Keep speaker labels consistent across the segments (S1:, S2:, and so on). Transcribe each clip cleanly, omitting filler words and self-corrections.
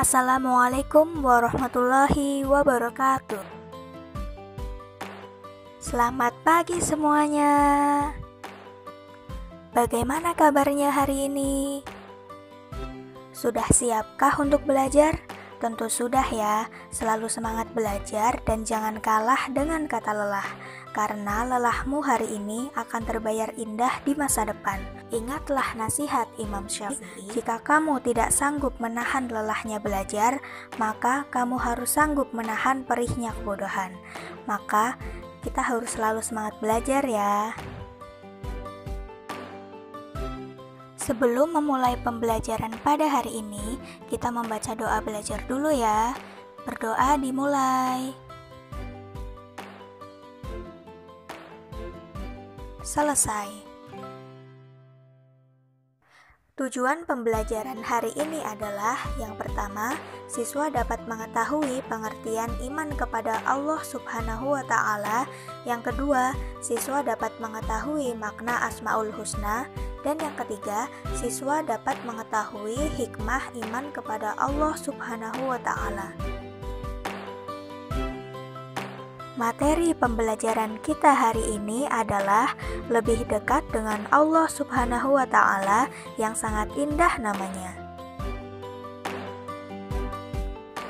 S1: Assalamualaikum warahmatullahi wabarakatuh. Selamat pagi semuanya. Bagaimana kabarnya hari ini? Sudah siapkah untuk belajar? Tentu sudah ya. Selalu semangat belajar dan jangan kalah dengan kata lelah, karena lelahmu hari ini akan terbayar indah di masa depan. Ingatlah nasihat Imam Syafi'i, jika kamu tidak sanggup menahan lelahnya belajar, maka kamu harus sanggup menahan perihnya kebodohan. Maka kita harus selalu semangat belajar ya. Sebelum memulai pembelajaran pada hari ini, kita membaca doa belajar dulu ya. Berdoa dimulai. Selesai. Tujuan pembelajaran hari ini adalah yang pertama, siswa dapat mengetahui pengertian iman kepada Allah Subhanahu wa Ta'ala. Yang kedua, siswa dapat mengetahui makna Asmaul Husna. Dan yang ketiga, siswa dapat mengetahui hikmah iman kepada Allah Subhanahu wa Ta'ala. Materi pembelajaran kita hari ini adalah lebih dekat dengan Allah Subhanahu wa Ta'ala yang sangat indah namanya.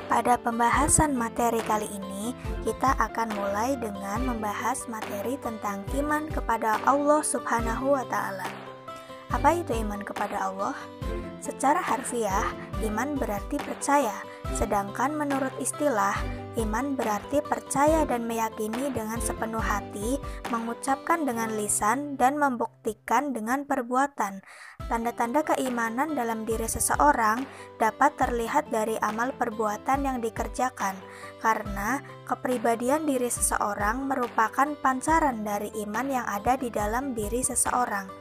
S1: Pada pembahasan materi kali ini, kita akan mulai dengan membahas materi tentang iman kepada Allah Subhanahu wa Ta'ala. Apa itu iman kepada Allah? Secara harfiah, iman berarti percaya, sedangkan menurut istilah, iman berarti percaya dan meyakini dengan sepenuh hati, mengucapkan dengan lisan, dan membuktikan dengan perbuatan. Tanda-tanda keimanan dalam diri seseorang dapat terlihat dari amal perbuatan yang dikerjakan, karena kepribadian diri seseorang merupakan pancaran dari iman yang ada di dalam diri seseorang.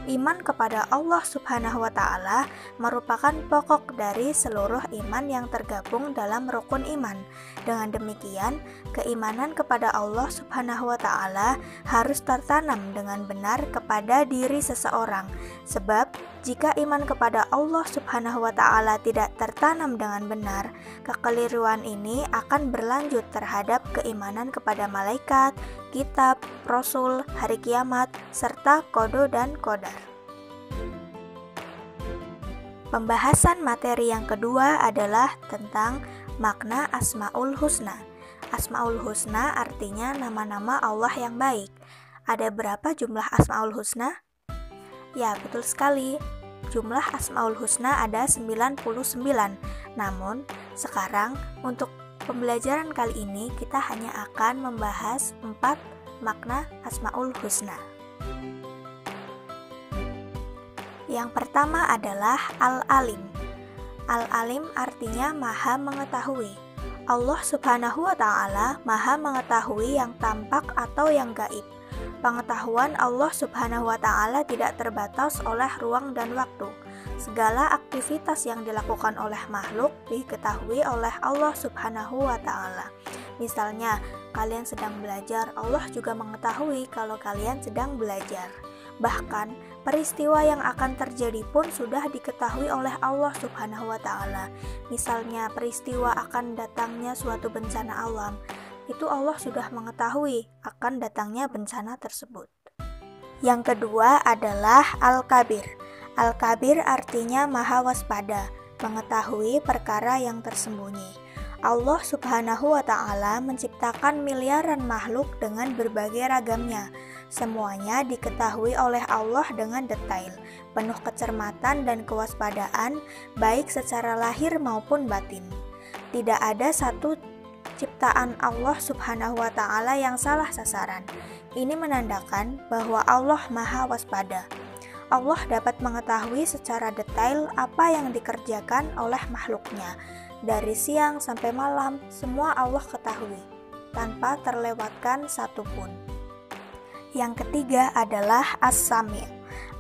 S1: Iman kepada Allah Subhanahu wa Ta'ala merupakan pokok dari seluruh iman yang tergabung dalam rukun iman. Dengan demikian, keimanan kepada Allah Subhanahu wa Ta'ala harus tertanam dengan benar kepada diri seseorang. Sebab, jika iman kepada Allah Subhanahu wa Ta'ala tidak tertanam dengan benar, kekeliruan ini akan berlanjut terhadap keimanan kepada malaikat, kitab, rasul, hari kiamat, serta qada dan qadar. Pembahasan materi yang kedua adalah tentang makna Asmaul Husna. Asmaul Husna artinya nama-nama Allah yang baik. Ada berapa jumlah Asmaul Husna? Ya, betul sekali. Jumlah Asmaul Husna ada 99. Namun, sekarang untuk pembelajaran kali ini kita hanya akan membahas 4 makna Asmaul Husna. Yang pertama adalah Al-Alim. Al-Alim artinya Maha Mengetahui. Allah Subhanahu wa Ta'ala Maha Mengetahui yang tampak atau yang gaib. Pengetahuan Allah Subhanahu wa Ta'ala tidak terbatas oleh ruang dan waktu. Segala aktivitas yang dilakukan oleh makhluk diketahui oleh Allah Subhanahu wa Ta'ala. Misalnya, kalian sedang belajar, Allah juga mengetahui kalau kalian sedang belajar. Bahkan, peristiwa yang akan terjadi pun sudah diketahui oleh Allah Subhanahu wa Ta'ala. Misalnya, peristiwa akan datangnya suatu bencana alam. Itu Allah sudah mengetahui akan datangnya bencana tersebut. Yang kedua adalah Al-Kabir. Al-Kabir artinya Maha Waspada, mengetahui perkara yang tersembunyi. Allah Subhanahu wa Ta'ala menciptakan miliaran makhluk dengan berbagai ragamnya. Semuanya diketahui oleh Allah dengan detail, penuh kecermatan dan kewaspadaan, baik secara lahir maupun batin. Tidak ada satu ciptaan Allah Subhanahu wa Ta'ala yang salah sasaran. Ini menandakan bahwa Allah Maha Waspada. Allah dapat mengetahui secara detail apa yang dikerjakan oleh makhluknya. Dari siang sampai malam, semua Allah ketahui, tanpa terlewatkan satupun. Yang ketiga adalah As-Sami'.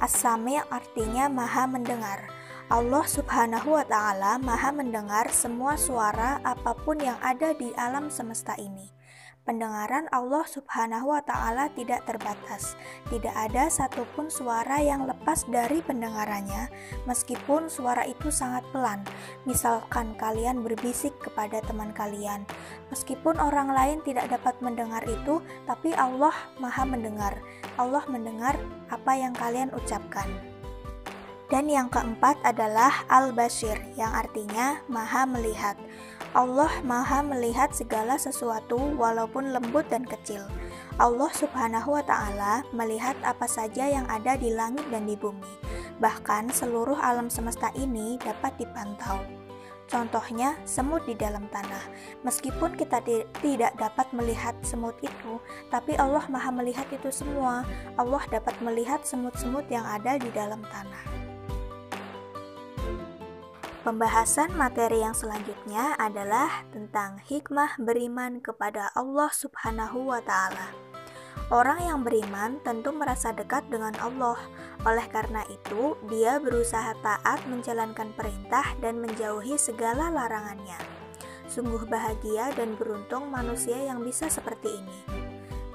S1: As-Sami' artinya Maha Mendengar. Allah Subhanahu wa Ta'ala Maha mendengar semua suara apapun yang ada di alam semesta ini. Pendengaran Allah Subhanahu wa Ta'ala tidak terbatas. Tidak ada satupun suara yang lepas dari pendengarannya, meskipun suara itu sangat pelan. Misalkan kalian berbisik kepada teman kalian, meskipun orang lain tidak dapat mendengar itu, tapi Allah Maha mendengar. Allah mendengar apa yang kalian ucapkan. Dan yang keempat adalah Al-Basir, yang artinya Maha melihat. Allah Maha melihat segala sesuatu walaupun lembut dan kecil. Allah Subhanahu wa Ta'ala melihat apa saja yang ada di langit dan di bumi. Bahkan seluruh alam semesta ini dapat dipantau. Contohnya semut di dalam tanah. Meskipun kita tidak dapat melihat semut itu, tapi Allah Maha melihat itu semua. Allah dapat melihat semut-semut yang ada di dalam tanah. Pembahasan materi yang selanjutnya adalah tentang hikmah beriman kepada Allah Subhanahu wa Ta'ala. Orang yang beriman tentu merasa dekat dengan Allah. Oleh karena itu, dia berusaha taat menjalankan perintah dan menjauhi segala larangannya. Sungguh bahagia dan beruntung manusia yang bisa seperti ini.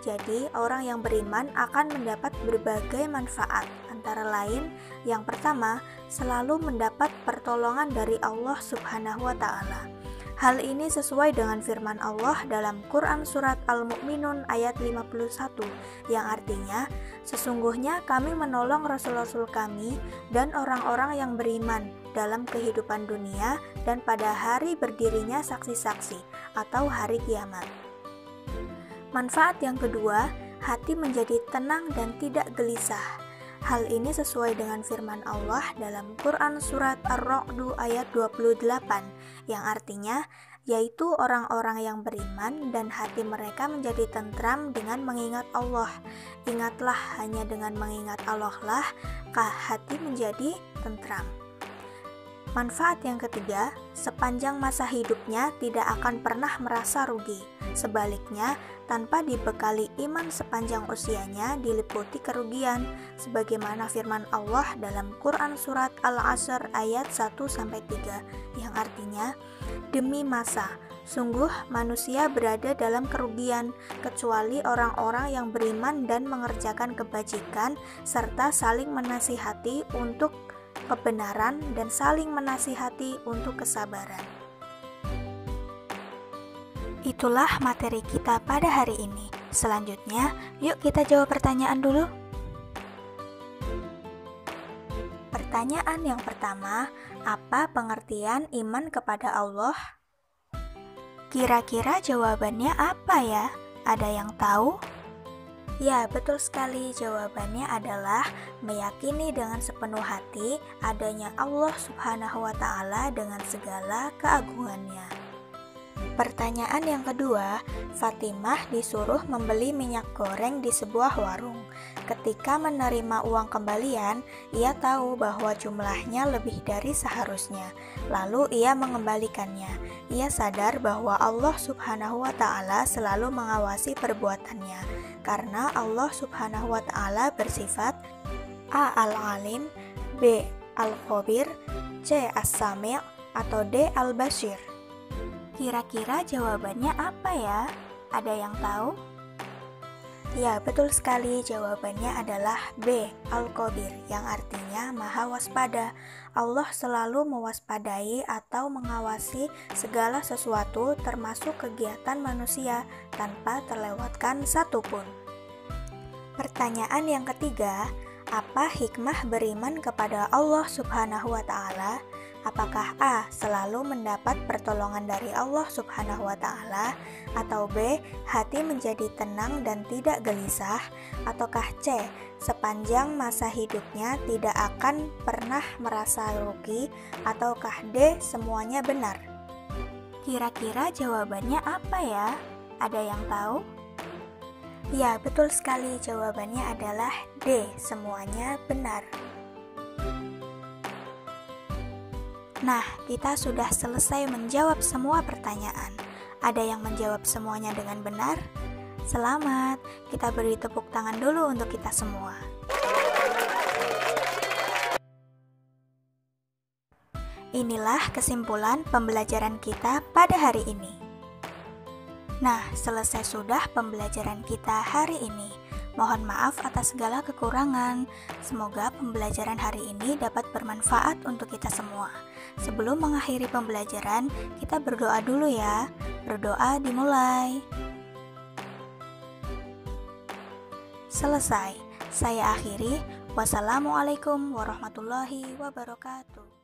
S1: Jadi, orang yang beriman akan mendapat berbagai manfaat. Antara lain, yang pertama, selalu mendapat pertolongan dari Allah Subhanahu wa Ta'ala. Hal ini sesuai dengan firman Allah dalam Quran Surat Al-Mu'minun ayat 51, yang artinya, sesungguhnya kami menolong Rasul-Rasul kami dan orang-orang yang beriman dalam kehidupan dunia dan pada hari berdirinya saksi-saksi atau hari kiamat. Manfaat yang kedua, hati menjadi tenang dan tidak gelisah. Hal ini sesuai dengan firman Allah dalam Quran Surat Ar-Ra'd ayat 28, yang artinya, yaitu orang-orang yang beriman dan hati mereka menjadi tentram dengan mengingat Allah. Ingatlah, hanya dengan mengingat Allah lah hati menjadi tentram. Manfaat yang ketiga, sepanjang masa hidupnya tidak akan pernah merasa rugi. Sebaliknya, tanpa dibekali iman sepanjang usianya diliputi kerugian, sebagaimana firman Allah dalam Quran Surat Al-Asr ayat 1-3, yang artinya, demi masa, sungguh manusia berada dalam kerugian, kecuali orang-orang yang beriman dan mengerjakan kebajikan, serta saling menasihati untuk kebenaran dan saling menasihati untuk kesabaran. Itulah materi kita pada hari ini. Selanjutnya, yuk kita jawab pertanyaan dulu. Pertanyaan yang pertama, apa pengertian iman kepada Allah? Kira-kira jawabannya apa ya? Ada yang tahu? Ya, betul sekali. Jawabannya adalah meyakini dengan sepenuh hati adanya Allah Subhanahu wa Ta'ala dengan segala keagungannya. Pertanyaan yang kedua, Fatimah disuruh membeli minyak goreng di sebuah warung. Ketika menerima uang kembalian, ia tahu bahwa jumlahnya lebih dari seharusnya. Lalu ia mengembalikannya. Ia sadar bahwa Allah Subhanahu wa Ta'ala selalu mengawasi perbuatannya, karena Allah Subhanahu wa Ta'ala bersifat A. Al-Alim, B. Al-Khabir, C. As-Sami' atau D. Al-Basir. Kira-kira jawabannya apa ya? Ada yang tahu? Ya, betul sekali. Jawabannya adalah B. Al-Khabir, yang artinya Maha Waspada. Allah selalu mewaspadai atau mengawasi segala sesuatu termasuk kegiatan manusia tanpa terlewatkan satupun. Pertanyaan yang ketiga, apa hikmah beriman kepada Allah Subhanahu wa Ta'ala? Apakah A. selalu mendapat pertolongan dari Allah Subhanahu wa Ta'ala, atau B. hati menjadi tenang dan tidak gelisah, ataukah C. sepanjang masa hidupnya tidak akan pernah merasa rugi, ataukah D. semuanya benar? Kira-kira jawabannya apa ya? Ada yang tahu? Ya, betul sekali. Jawabannya adalah D. semuanya benar. Nah, kita sudah selesai menjawab semua pertanyaan. Ada yang menjawab semuanya dengan benar? Selamat, kita beri tepuk tangan dulu untuk kita semua. Inilah kesimpulan pembelajaran kita pada hari ini. Nah, selesai sudah pembelajaran kita hari ini. Mohon maaf atas segala kekurangan. Semoga pembelajaran hari ini dapat bermanfaat untuk kita semua. Sebelum mengakhiri pembelajaran, kita berdoa dulu ya. Berdoa dimulai. Selesai. Saya akhiri. Wassalamualaikum warahmatullahi wabarakatuh.